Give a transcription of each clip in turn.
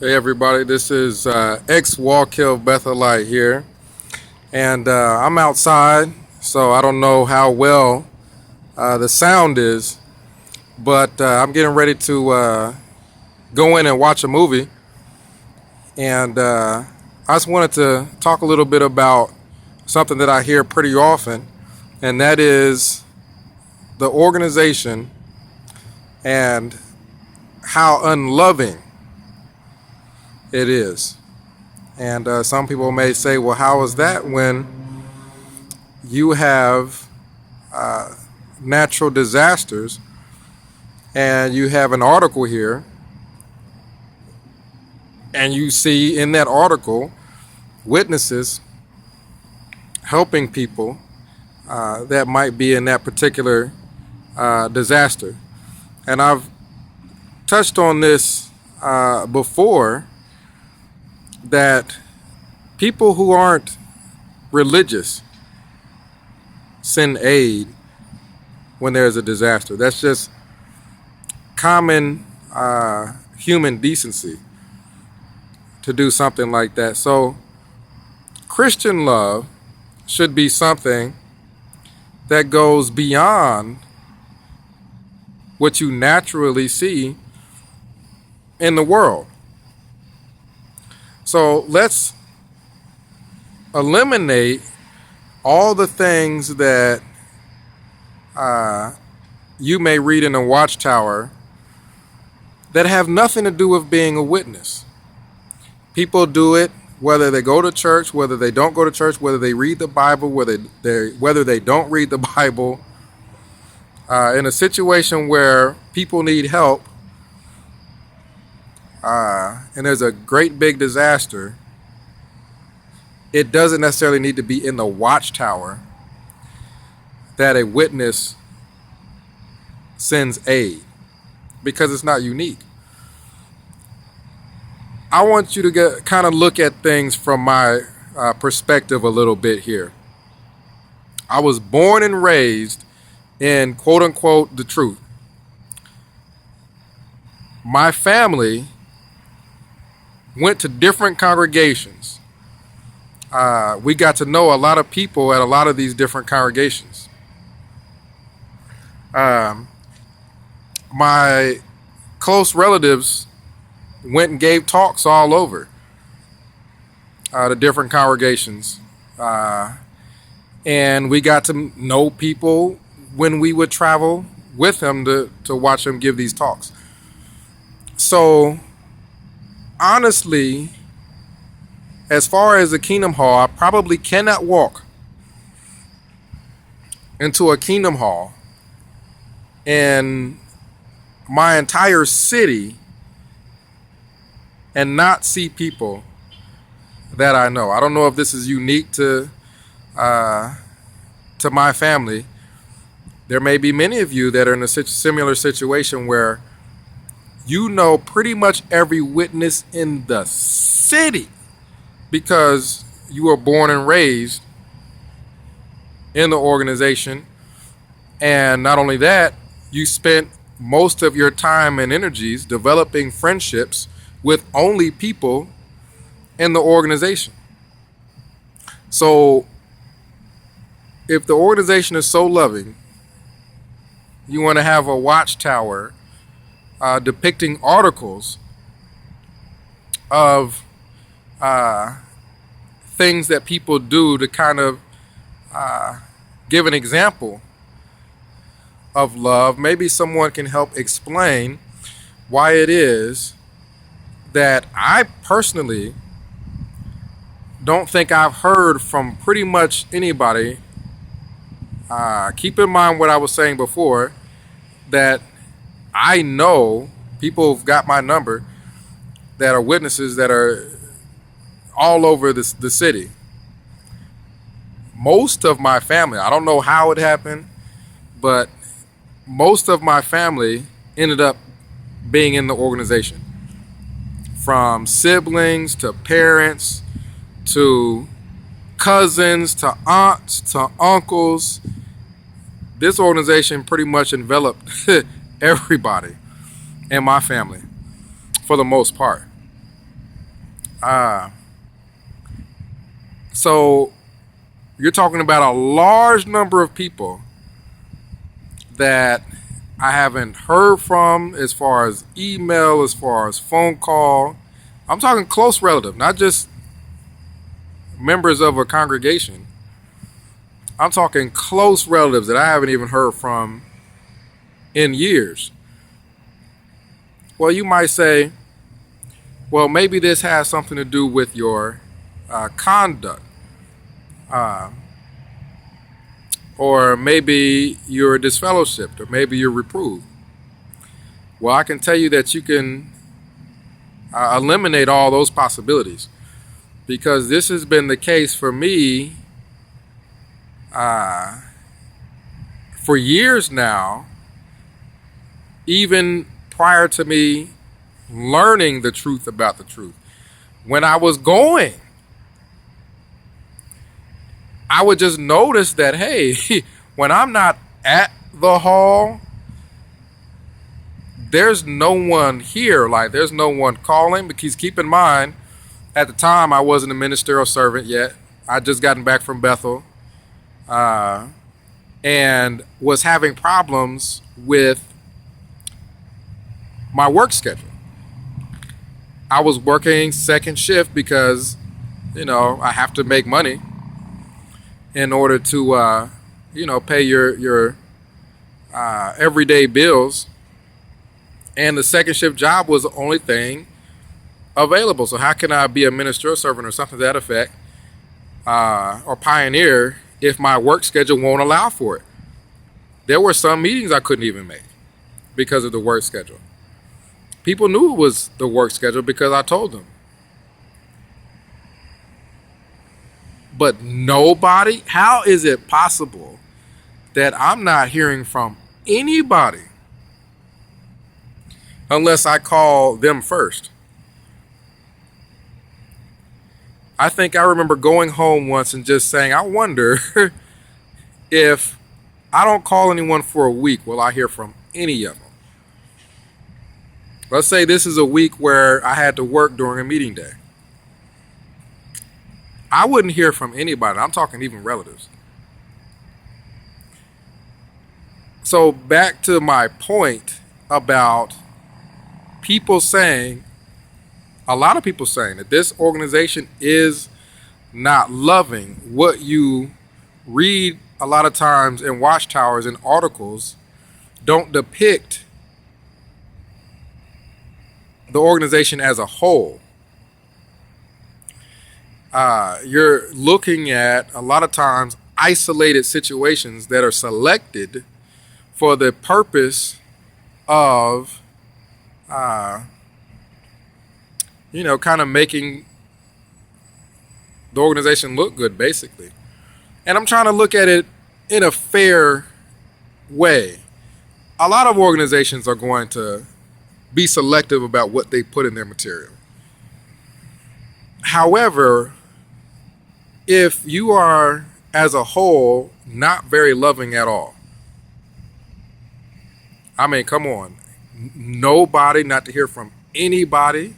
Hey everybody, this is ex-Wallkill Bethelite here, and I'm outside, so I don't know how well the sound is, but I'm getting ready to go in and watch a movie, and I just wanted to talk a little bit about something that I hear pretty often, and that is the organization and how unloving it is. And some people may say, well, how is that when you have natural disasters and you have an article here and you see in that article witnesses helping people that might be in that particular disaster. And I've touched on this before, that people who aren't religious send aid when there's a disaster. That's just common human decency to do something like that. So Christian love should be something that goes beyond what you naturally see in the world. So let's eliminate all the things that you may read in a watchtower that have nothing to do with being a witness. People do it whether they go to church, whether they don't go to church, whether they read the Bible, whether they don't read the Bible. In a situation where people need help, and there's a great big disaster, it doesn't necessarily need to be in the watchtower that a witness sends aid, because it's not unique. I want you to kind of look at things from my perspective a little bit here. I was born and raised in quote unquote the truth. My family went to different congregations. We got to know a lot of people at a lot of these different congregations. My close relatives went and gave talks all over the different congregations. And we got to know people when we would travel with them to watch them give these talks. So honestly, as far as the Kingdom Hall, I probably cannot walk into a Kingdom Hall in my entire city and not see people that I know. I don't know if this is unique to my family. There may be many of you that are in a similar situation where you know pretty much every witness in the city because you were born and raised in the organization. And not only that, you spent most of your time and energies developing friendships with only people in the organization. So if the organization is so loving, you want to have a watchtower depicting articles of things that people do to kind of give an example of love. Maybe someone can help explain why it is that I personally don't think I've heard from pretty much anybody. Keep in mind what I was saying before, that I know people have got my number that are witnesses that are all over the city. Most of my family, I don't know how it happened, but most of my family ended up being in the organization. From siblings to parents to cousins to aunts to uncles. This organization pretty much enveloped everybody in my family for the most part. Uh, so you're talking about a large number of people that I haven't heard from as far as email, as far as phone call. I'm talking close relative, not just members of a congregation. I'm talking close relatives that I haven't even heard from in years. Well, you might say, well, maybe this has something to do with your conduct. Or maybe you're disfellowshipped, or maybe you're reproved. Well, I can tell you that you can eliminate all those possibilities, because this has been the case for me for years now, even prior to me learning the truth about the truth. When I was going, I would just notice that, hey, when I'm not at the hall, there's no one here. Like, there's no one calling. Because keep in mind, at the time, I wasn't a ministerial servant yet. I'd just gotten back from Bethel and was having problems with my work schedule. I was working second shift because, I have to make money in order to, pay your everyday bills. And the second shift job was the only thing available. So how can I be a ministerial servant or something to that effect, or pioneer, if my work schedule won't allow for it? There were some meetings I couldn't even make because of the work schedule. People knew it was the work schedule because I told them. But nobody, how is it possible that I'm not hearing from anybody unless I call them first? I think I remember going home once and just saying, I wonder if I don't call anyone for a week, will I hear from any of them? Let's say this is a week where I had to work during a meeting day. I wouldn't hear from anybody. I'm talking even relatives. So back to my point about people saying, a lot of people saying that this organization is not loving. What you read a lot of times in watchtowers and articles don't depict the organization as a whole. You're looking at a lot of times isolated situations that are selected for the purpose of, kind of making the organization look good, basically. And I'm trying to look at it in a fair way. A lot of organizations are going to be selective about what they put in their material. However, if you are, as a whole, not very loving at all, I mean, come on. Nobody, not to hear from anybody,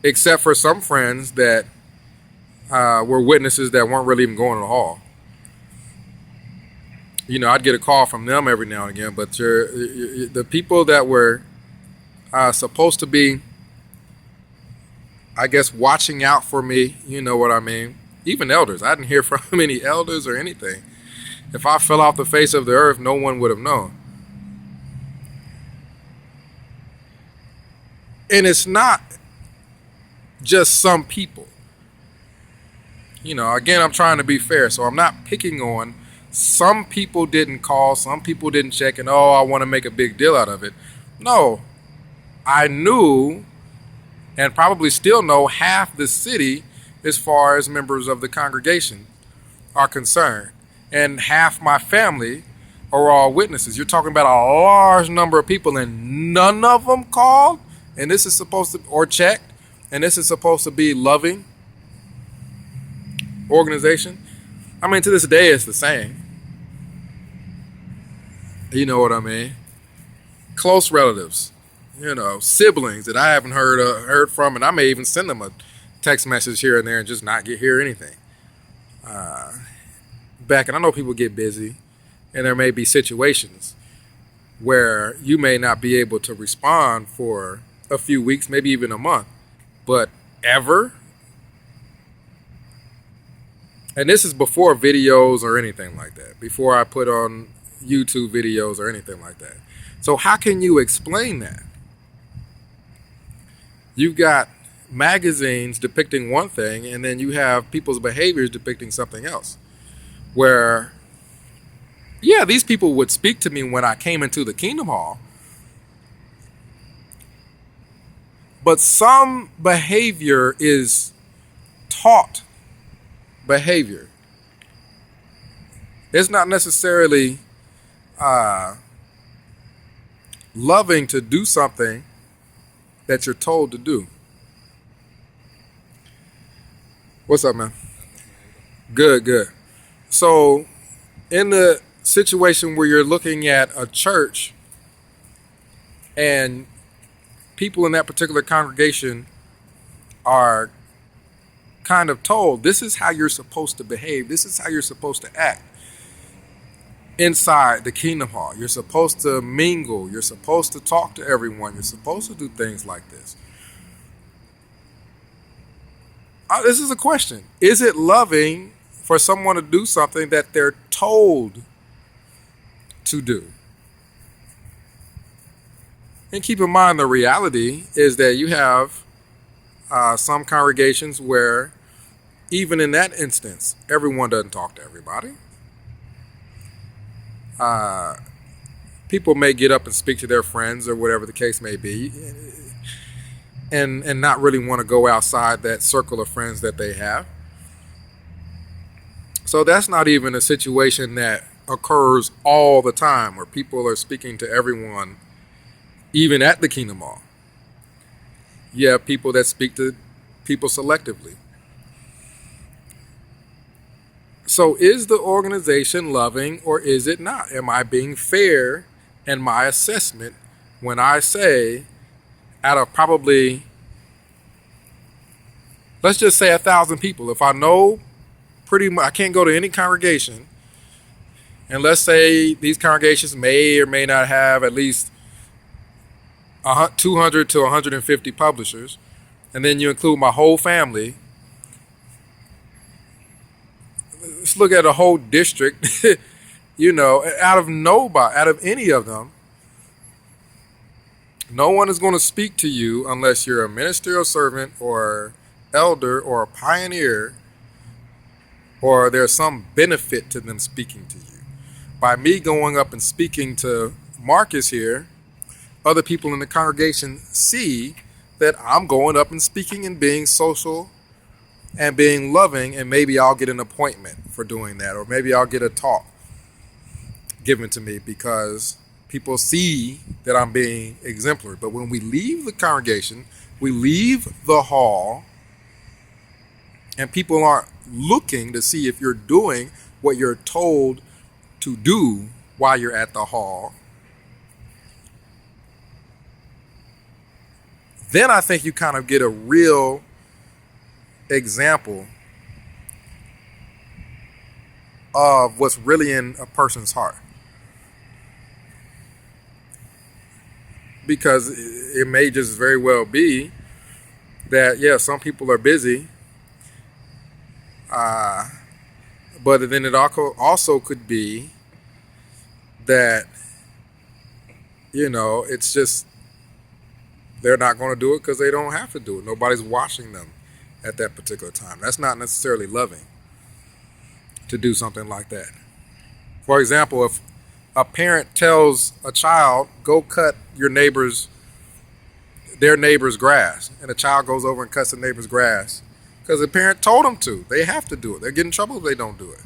except for some friends that were witnesses that weren't really even going to the hall. I'd get a call from them every now and again, but the people that were supposed to be, I guess, watching out for me, you know what I mean? Even elders. I didn't hear from any elders or anything. If I fell off the face of the earth, no one would have known. And it's not just some people. Again, I'm trying to be fair, so I'm not picking on. Some people didn't call, some people didn't check, and I want to make a big deal out of it. No, I knew, and probably still know, half the city as far as members of the congregation are concerned. And half my family are all witnesses. You're talking about a large number of people, and none of them called, and this is supposed to, or checked, and this is supposed to be loving organization. I mean, to this day, it's the same. You know what I mean? Close relatives, siblings that I haven't heard from, and I may even send them a text message here and there and just not hear anything. Back, and I know people get busy, and there may be situations where you may not be able to respond for a few weeks, maybe even a month, but ever. And this is before videos or anything like that, before I put on YouTube videos or anything like that. So how can you explain that? You've got magazines depicting one thing, and then you have people's behaviors depicting something else. Where, yeah, these people would speak to me when I came into the Kingdom Hall, but some behavior is taught behavior. It's not necessarily loving to do something that you're told to do. What's up, man? Good. So, in the situation where you're looking at a church and people in that particular congregation are kind of told, this is how you're supposed to behave, this is how you're supposed to act inside the Kingdom Hall. You're supposed to mingle, you're supposed to talk to everyone, you're supposed to do things like this. This is a question. Is it loving for someone to do something that they're told to do? And keep in mind, the reality is that you have some congregations where even in that instance, everyone doesn't talk to everybody. People may get up and speak to their friends or whatever the case may be, and not really want to go outside that circle of friends that they have. So that's not even a situation that occurs all the time where people are speaking to everyone, even at the Kingdom Hall. You have people that speak to people selectively. So is the organization loving or is it not? Am I being fair in my assessment when I say out of probably, let's just say 1,000 people, if I know pretty much, I can't go to any congregation, and let's say these congregations may or may not have at least 200 to 150 publishers, and then you include my whole family. Let's look at a whole district, out of any of them, no one is going to speak to you unless you're a ministerial servant or elder or a pioneer, or there's some benefit to them speaking to you. By me going up and speaking to Marcus here, other people in the congregation see that I'm going up and speaking and being social and being loving, and maybe I'll get an appointment for doing that, or maybe I'll get a talk given to me because people see that I'm being exemplary. But when we leave the congregation, we leave the hall, and people aren't looking to see if you're doing what you're told to do while you're at the hall, then I think you kind of get a real example of what's really in a person's heart. Because it may just very well be that, yeah, some people are busy, but then it also could be that, it's just they're not going to do it because they don't have to do it. Nobody's watching them at that particular time. That's not necessarily loving to do something like that. For example, if a parent tells a child, go cut their neighbor's grass, and the child goes over and cuts the neighbor's grass because the parent told them to. They have to do it. They're getting in trouble if they don't do it.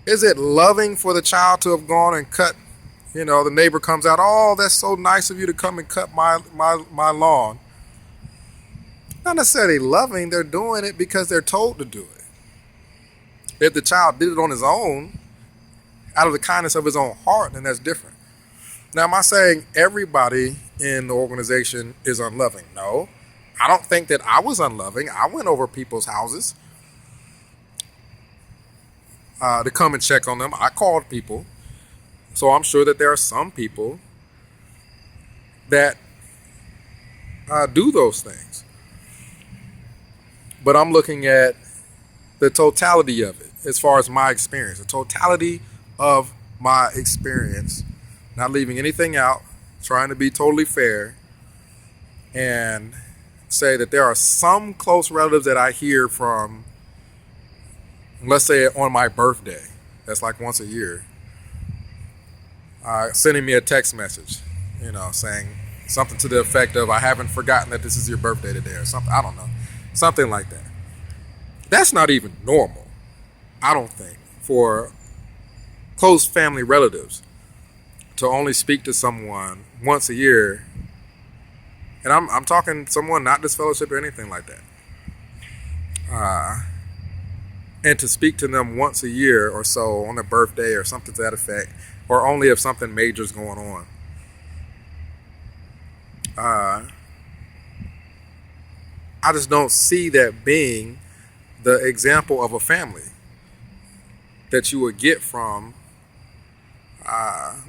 Is it loving for the child to have gone and cut, the neighbor comes out, oh, that's so nice of you to come and cut my lawn. Not necessarily loving, they're doing it because they're told to do it. If the child did it on his own, out of the kindness of his own heart, then that's different. Now, am I saying everybody in the organization is unloving? No. I don't think that I was unloving. I went over people's houses to come and check on them. I called people. So I'm sure that there are some people that do those things. But I'm looking at the totality of it as far as my experience, the totality of my experience, not leaving anything out, trying to be totally fair, and say that there are some close relatives that I hear from, let's say on my birthday, that's like once a year, sending me a text message, saying something to the effect of, I haven't forgotten that this is your birthday today, or something. I don't know. Something like that. That's not even normal, I don't think, for close family relatives to only speak to someone once a year. And I'm talking someone not disfellowship or anything like that. And to speak to them once a year or so on their birthday or something to that effect, or only if something major is going on. I just don't see that being the example of a family that you would get from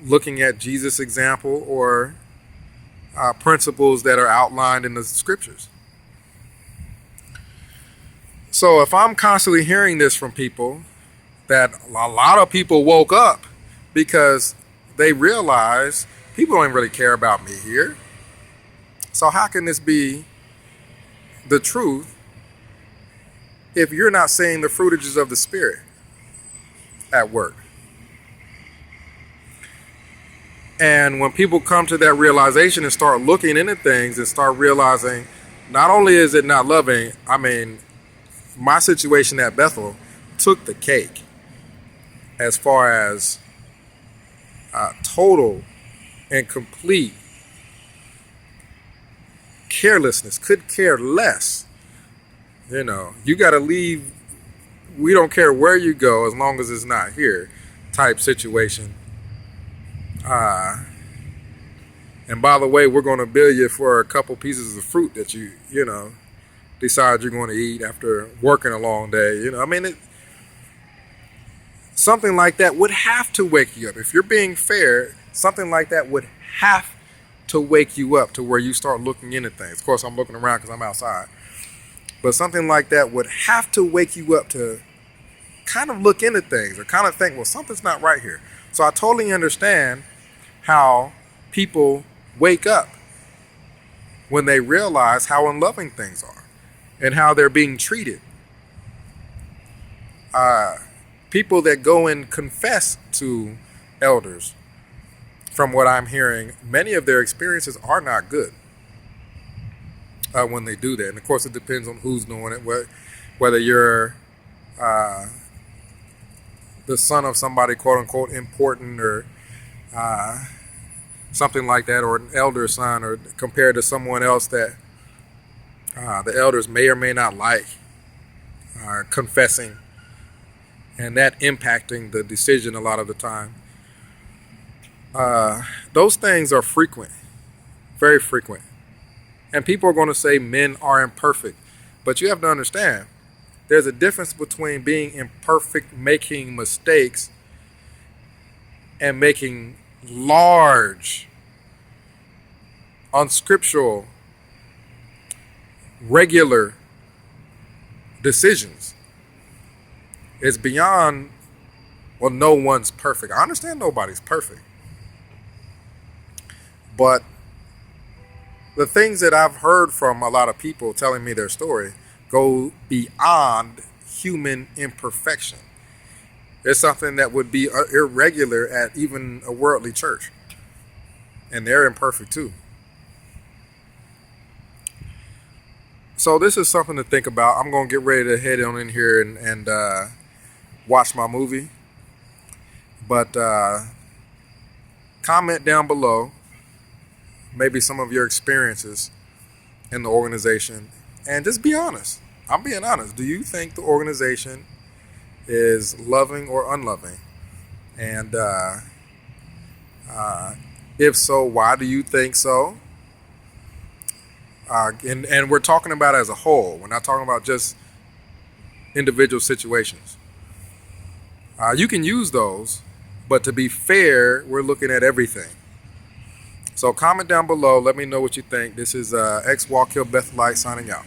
looking at Jesus' example or principles that are outlined in the scriptures. So if I'm constantly hearing this from people, that a lot of people woke up because they realize people don't really care about me here. So how can this be the truth if you're not seeing the fruitages of the Spirit at work? And when people come to that realization and start looking into things and start realizing, not only is it not loving, my situation at Bethel took the cake as far as total and complete carelessness, could care less. You got to leave. We don't care where you go as long as it's not here type situation. And by the way, we're going to bill you for a couple pieces of fruit that you decide you're going to eat after working a long day. Something like that would have to wake you up. If you're being fair, something like that would have to wake you up to where you start looking into things. Of course, I'm looking around because I'm outside. But something like that would have to wake you up to kind of look into things or kind of think, well, something's not right here. So I totally understand how people wake up when they realize how unloving things are and how they're being treated. People that go and confess to elders, from what I'm hearing, many of their experiences are not good when they do that. And of course, it depends on who's doing it, whether you're the son of somebody, quote unquote, important or something like that, or an elder son, or compared to someone else that the elders may or may not like confessing, and that impacting the decision a lot of the time. Those things are frequent, very frequent. And people are going to say men are imperfect. But you have to understand, there's a difference between being imperfect, making mistakes, and making large, unscriptural, regular decisions. It's beyond, well, no one's perfect. I understand nobody's perfect. But the things that I've heard from a lot of people telling me their story go beyond human imperfection. It's something that would be irregular at even a worldly church. And they're imperfect too. So this is something to think about. I'm going to get ready to head on in here and watch my movie. But comment down below maybe some of your experiences in the organization, and just be honest. I'm being honest. Do you think the organization is loving or unloving? And If so, why do you think so? And we're talking about as a whole. We're not talking about just individual situations. You can use those, but to be fair, we're looking at everything. So comment down below. Let me know what you think. This is X Walk Hill Bethelite signing out.